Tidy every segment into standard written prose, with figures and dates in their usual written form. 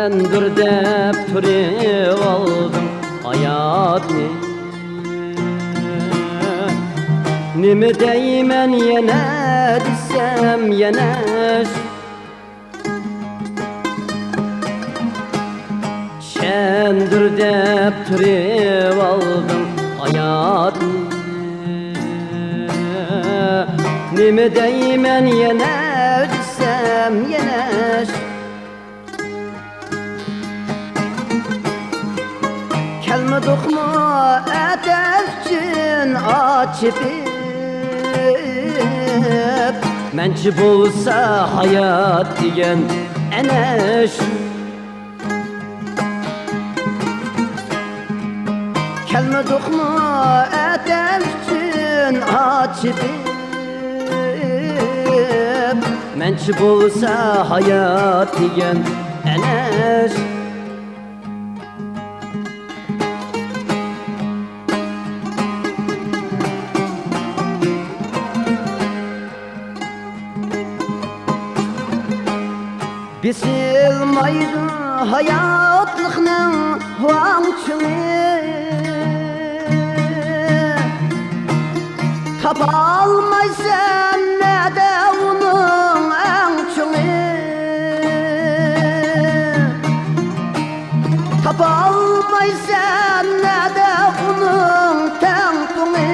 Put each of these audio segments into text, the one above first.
Sendir dep turib aldım hayatni. Nime deymen yine desem yine Sendir dep turib aldım hayatni. Nime deymen yine desem yine Kelmedik mu edefçin açıp Mençi bulsa hayat diyen eneş Kelmedik mu edefçin açıp Mençi bulsa hayat diyen eneş Bisilmaydı hayatlıkның vangçılığı Tapalmaysan ne de onun angçılığı Tapalmaysan ne de onun tengtılığı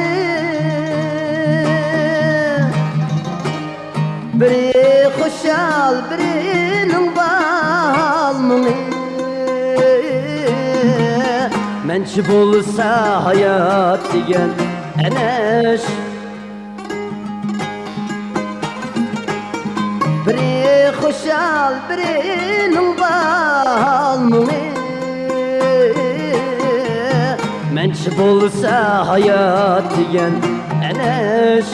Biri hoşal birinin balmını Mençi bulsa hayat diyen eneş Biri hoşal birinin balmını Mençi bulsa hayat diyen eneş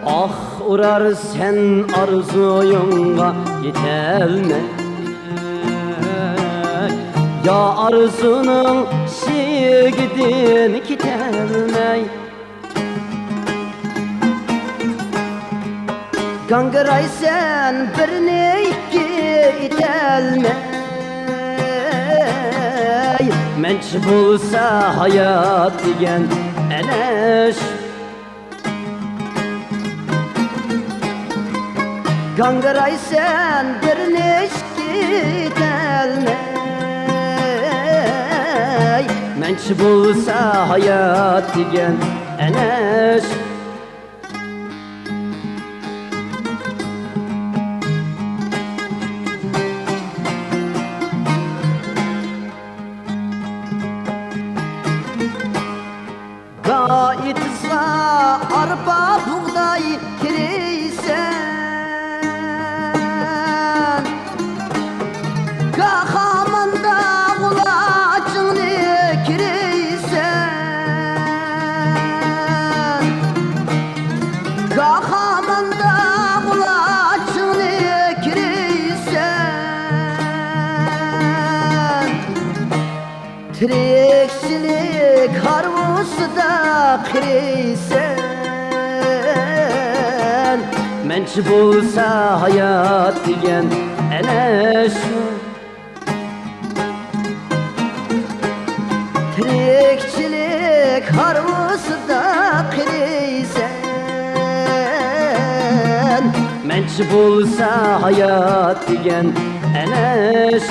Ah urar sen arzuyunga yetelme Ya arzunun şiigidin kitelmey Gangıray sen birine iki itelmey Menç bulsa hayat diyen eneş Gangıray sen bir neşki gelmey Menç bulsa hayat diyen eneş Gayetsa arpa buğday kireysen Kahamanda kulacını kireysen Kahamanda kulacını kireysen Trekçilik harvusu da kireysen Menç bulsa hayat diyen eneş Trekçilik harvusu da kireysen Menç bulsa hayat diyen eneş